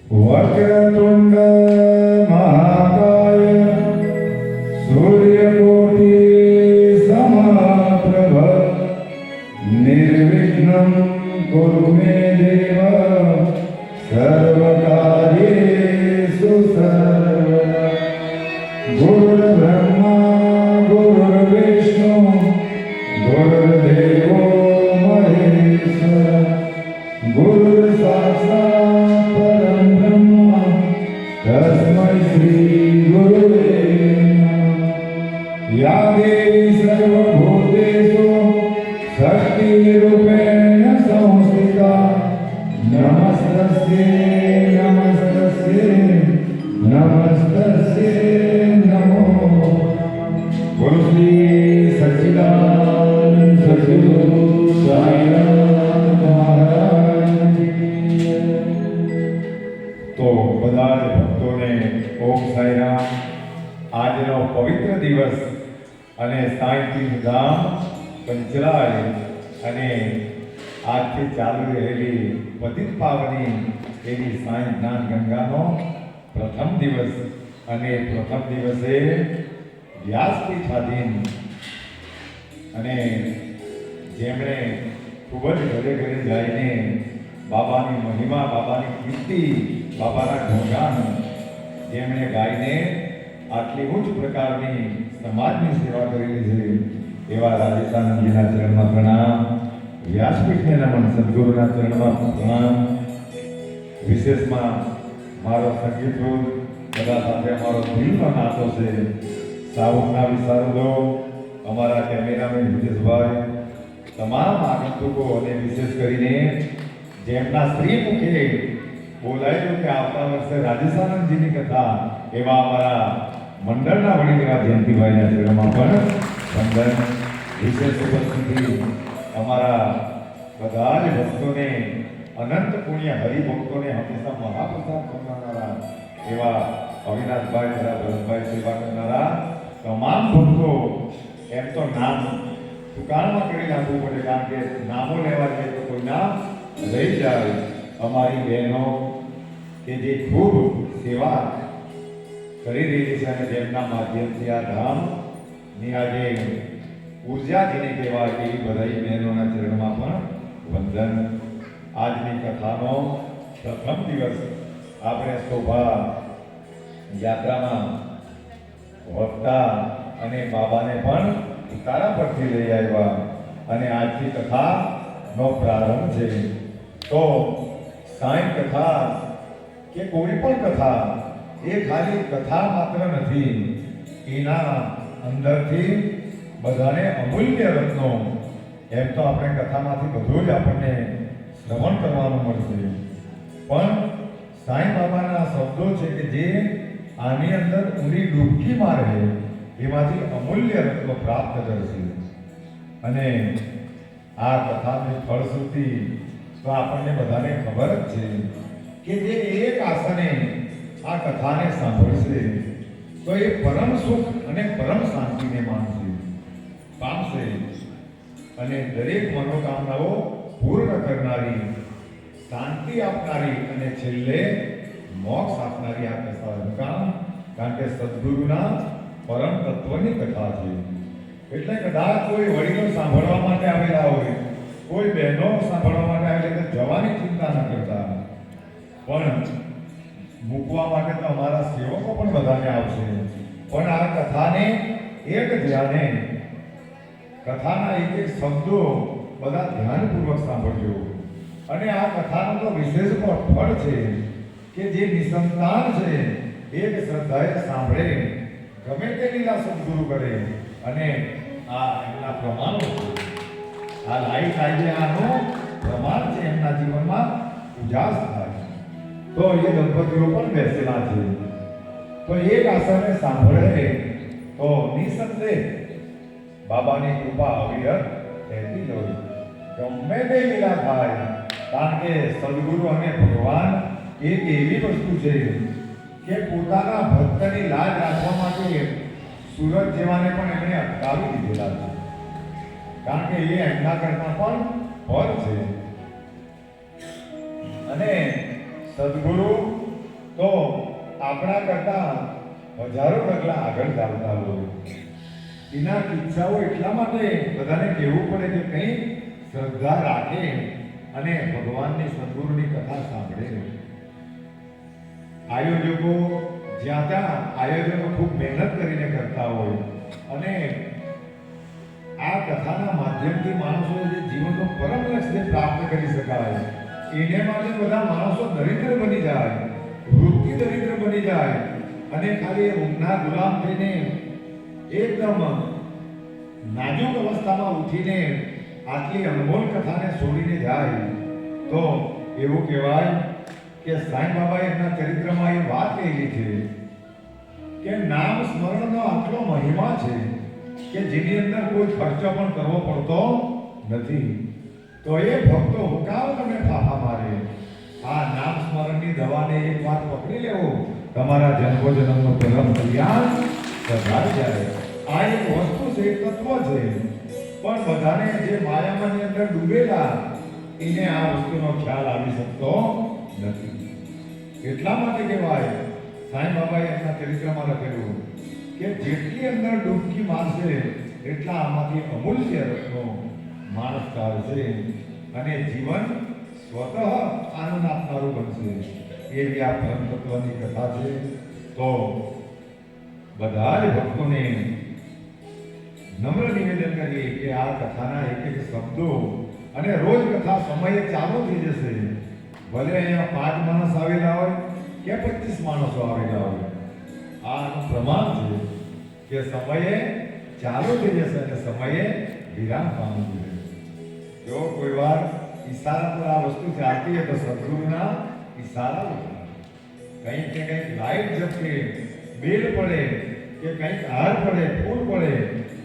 વક્રતુંડ મહાકાય સૂર્યકોટિ સમપ્રભ નિર્વિઘ્નં કુરુ મે દેવ સર્વકાર્યેષુ સર્વદા. ગુરુર્બ્રહ્મા ગુરુર્વિષ્ણુ ગુરુર્દેવો મહેશ્વર ગુરુર સાક્ષાત પરમ બ્રહ્મ તસ્મૈ શ્રી ગુરુવે નમઃ. યા દેવી સર્વભૂતેષુ શક્તિરૂપેણ સંસ્થિતા નમસ્તસ્યૈ નમસ્તસ્યૈ નમસ્તસ્યૈ નમો. બોલો શ્રી સચ્ચિદાનંદ સદ્ગુરુ સાઈનાથ મહારાજ કી જય. તો બધા જ ભક્તોને ઓમ સાઈરામ. આજનો પવિત્ર દિવસ અને સાંઈ તીર્થધામ પંચરાય અને આજથી ચાલુ રહેલી પતિત પાવની એવી સાંઈ જ્ઞાન ગંગાનો પ્રથમ દિવસ અને પ્રથમ દિવસે વ્યાસપીઠાધીન અને જેમણે ખૂબ જ ઘરે ઘરે જઈને બાબાની મહિમા, બાબાની કીર્તિ, બાબાના ગુણગાન જેમણે ગાઈને આટલી ઉચ્ચ પ્રકારની સમાજની સેવા કરેલી છે એવા રાજેશાનંદજીના ચરણમાં પ્રણામ, વ્યાસપીઠને નમન, સદગુરુના ચરણમાં પ્રણામ. વિશેષમાં મારો સંગીતરૂપ બધા સાથે અમારો દિલનો નાતો છે. સાઉન્ડના વિશારદો, અમારા કેમેરામેન વિજેશભાઈ, તમામ આગંતુકો અને વિશેષ કરીને જેમના શ્રી મુખે બોલાયેલું કે આવતા વર્ષે રાજેશાનંદજીની કથા એવા અમારા મંડળના વડીલરા જયંતિભાઈના ચરણમાં પણ વંદન. વિશેષ ઉપસ્થિતિ અમારા બધા જ ભક્તોને, અનંત પુણ્ય હરિભક્તોને હંમેશા મહાપ્રસાદ કરનારા એવા અવિનાશભાઈ, તથા ભરતભાઈ સેવા કરનારા તમામ ભક્તો. એમ તો નામ દુકાનમાં કરી નાખવું પડે, કારણ કે નામો લેવા જાય તો કોઈ નામ લઈ જાય. અમારી બહેનો કે જે ખૂબ સેવા કરી રહી છે અને જેમના માધ્યમથી આ ધામની આજે ઉર્જા જેને કહેવાય એવી બધાઈ બહેનોના ચરણમાં પણ વંદન. આજની કથાનો પ્રથમ દિવસ આપણે શોભા યાત્રામાં વક્તા અને બાબાને પણ ઉતારા પરથી લઈ આવ્યા અને આજથી કથાનો પ્રારંભ છે. તો સાંઈ કથા કે કોઈ પણ કથા એ ખાલી કથા માત્ર નથી, એના અંદરથી બધાને અમૂલ્ય રત્નો. એમ તો આપણે કથામાંથી બધું જ આપણને શ્રવણ કરવાનું મળશે, પણ સાંઈ બાબાના શબ્દો છે કે જે આની અંદર ઊંડી ડૂબકી મારે એમાંથી અમૂલ્ય રત્નો પ્રાપ્ત કરશે. અને આ કથાની ફળશ્રુતિ તો આપણને બધાને ખબર જ છે કે જે એક આસને આ કથાને સાંભળશે તો એ પરમ સુખ અને પરમ શાંતિને પામશે અને દરેક મનોકામનાઓ પૂર્ણ કરનારી, શાંતિ આપનારી અને છેલ્લે મોક્ષ આપનારી આ કથા. કારણ કે સદગુરુના પરમ તત્વની કથા છે. એટલે કદાચ કોઈ વડીલો સાંભળવા માટે આવેલા હોય, કોઈ બહેનો સાંભળવા માટે આવેલી તો જવાની ચિંતા ન કરતા, પણ મૂકવા માટે તો અમારા સેવકો પણ બધાને આવશે. પણ આ કથાને એક ધ્યાને, કથાના એક એક શબ્દો બધા ધ્યાનપૂર્વક સાંભળજો. અને આ કથાનો તો વિશેષ ફળ છે કે જે નિસંતાન છે એક શ્રદ્ધાએ સાંભળે, ગમે તે લીલા સદગુરુ કરે અને આ એમના પ્રમાણો છે. આ લાઈફ આજે આનું પ્રમાણ છે, એમના જીવનમાં ઉજાસ થાય. તો એ દંપતીઓ પણ બેસેલા છે, તો એક આસને સાંભળે તો નિસંદેહ બાબાની કૃપા અવિરત રહેતી જ હોય, ગમે તે લીલા થાય. કારણ કે સદગુરુ અને ભગવાન એક એવી વસ્તુ છે કે પોતાના ભક્તની લાજ રાખવા માટે સૂરજ જેવાને પણ એમણે અટકાવી દીધેલા છે, કારણ કે એ એમના કરતા પણ પર છે. અને સદગુરુ તો આપણા કરતા હજારો ડગલા આગળ ચાલતા હોય. એના કિસ્સાઓ એટલા માટે બધાને કહેવું પડે કે કંઈ શ્રદ્ધા રાખે અને ભગવાનની સદગુરુની કથા સાંભળે. આયોજકો જ્યાં ત્યાં આયોજનો ખૂબ મહેનત કરીને કરતા હોય અને આ કથાના માધ્યમથી માણસોએ જે જીવનનો પરમ લક્ષ્ય પ્રાપ્ત કરી શકાય એને માટે બધા માણસો દરિદ્ર બની જાય, વૃત્તિ દરિદ્ર બની જાય અને ખાલી ઊંઘના ગુલામ થઈને એકદમ નાજુક અવસ્થામાં ઉઠીને આટલી અનમોલ કથાને છોડીને જાય તો એવું કહેવાય કે સાંઈ બાબાએ એમના ચરિત્રમાં એ વાત કહેલી છે કે નામ સ્મરણનો આટલો મહિમા છે કે જેની અંદર કોઈ ખર્ચો પણ કરવો પડતો નથી. તો એ ભક્તો હુકામ તમે ફાફા મારે આ નામ સ્મરણની દવાને એક વાર પકડી લેવો, તમારા જન્મોજન્મનો પરમ કલ્યાણ સર્જાઈ જાય. આ એક વસ્તુ છે, એક તત્વ છે, પણ બધાને જે માયામાંની અંદર ડૂબેલા એને આ વસ્તુનો ખ્યાલ આવી શકતો નથી. એટલા માટે કહેવાય સાંઈ બાબાએ એમના ચરિત્રમાં લખેલું કે જેટલી અંદર ડૂબકી મારશે એટલા આમાંથી અમૂલ્ય રત્નો માણસ કાઢશે અને જીવન સ્વતઃ આનંદ આપનારું બનશે. એવી આ પરમ તત્વની કથા છે. તો બધા જ ભક્તોને નમ્ર નિવેદન કરીએ કે આ કથાના એક એક શબ્દો અને રોજ કથા સમયે ચાલુ થઈ જશે. ભલે અહીંયા 5 માણસ આવેલા હોય કે 25 માણસો આવેલા હોય, આનું પ્રમાણ છે કે સમયે ચાલુ થઈ જશે અને સમયે વિરામ પામવું જોઈએ. જો કોઈ વાર ઈશારા પર આ વસ્તુ ચાલતી હોય તો સદગુરુના ઈશારા કંઈક ને કંઈક લાઈટ ઝપકે, બેલ પડે કે કંઈક હાર પડે, ફૂલ પડે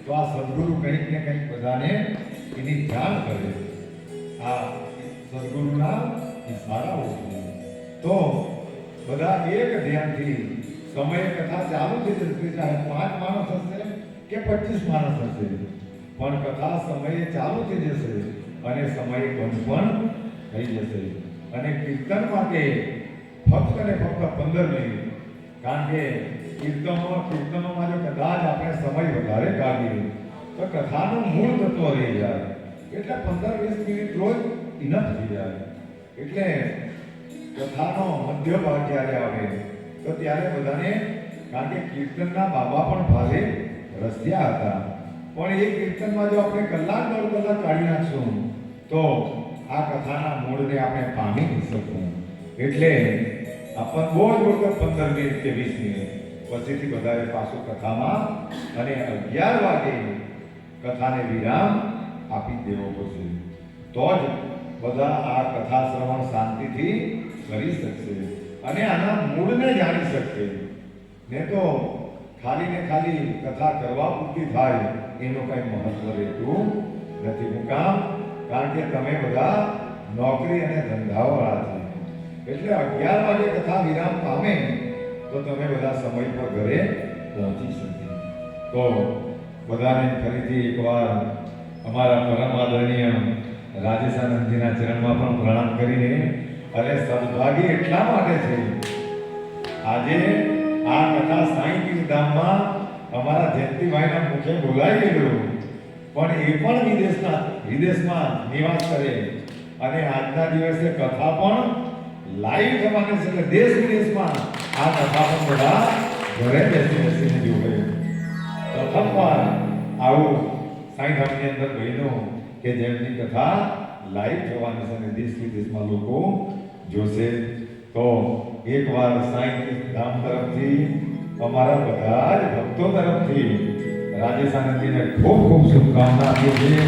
તો આ સદગુરુ કંઈક ને કંઈક બધાને એની જાણ કરે. આ સદગુરુના ઈશારાઓ છે. તો બધા એક ધ્યાનથી સમય કથા ચાલુ થઈ જશે, ચાહે 5 માણસ હશે કે 25 માણસ હશે, પણ કથા સમયે ચાલુ થઈ જશે અને સમય બંધ પણ થઈ જશે. અને કીર્તન માટે ફક્ત ને ફક્ત 15 મિનિટ, કારણ કે કીર્તનોમાં જો કદાચ આપણે સમય વધારે કાઢીએ તો કથાનું મૂળ તત્વ રહી જાય, એટલે 15-20 મિનિટ રોજ ઇનફ થઈ જાય. એટલે કથાનો મધ્ય ભાગ જ્યારે આવે તો ત્યારે બધાને, કારણ કે કીર્તનના બાબા પણ ભારે રસ્યા હતા, પણ એ કીર્તનમાં જો આપણે કલાક 1.5 કલાક કાઢી નાખશું તો આ કથાના મૂળને આપણે પામી નહીં શકું. એટલે આપણને બહુ જ 15 મિનિટ કે 20 મિનિટ પછીથી બધાએ પાછું કથામાં અને 11 વાગે કથાને વિરામ આપી દેવો પડશે. તો જ બધા આ કથા શ્રવણ શાંતિથી કરી શકશે અને આના મૂળને જાણી શકશે. ને તો ખાલી ને ખાલી કથા કરવા પૂરતી થાય એનું કંઈ મહત્વ રહેતું નથી. હું કામ, કારણ કે તમે બધા નોકરી અને ધંધાવાળા છે, એટલે 11 વાગે કથા વિરામ પામે તો તમે બધા સમય પર ઘરે પહોંચી શકે. તો બધાને ફરીથી એકવાર અમારા પરમ આદરણીય રાજેશાનંદજીના ચરણમાં પણ પ્રણામ કરીને, અને સદભાગી એટલા માટે છે આજે આ કથા સાંઈ ધામમાં અમારા જયંતિભાઈના મુખે બોલાઈ ગયેલું, પણ એ પણ વિદેશમાં નિવાસ કરે અને આજના દિવસે કથા પણ લાઈવ થવાની છે. એટલે દેશ વિદેશમાં આ કથા પણ બધા ઘરે બેસીને જોવે. પ્રથમવાર આવું સાંઈ ધામની અંદર બન્યું કે જેમની કથા લાઈવ થવાની છે અને દેશ વિદેશમાં લોકો જોશે. તો એકવાર સાંઈ ધામ તરફથી અમારા બધા જ ભક્તો તરફથી રાજેશાનંદજીને ખૂબ ખૂબ શુભકામના આપીએ છીએ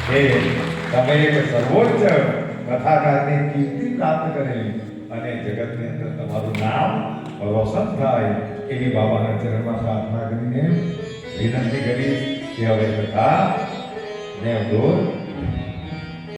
કે તમે એક સર્વોચ્ચ કથાકારની કીર્તિ પ્રાપ્ત કરે અને જગતની અંદર તમારું નામ રોશન થાય એવી બાબાના ચરણમાં પ્રાર્થના કરીને વિનંતી કરીશ કે હવે કથા ને દૂર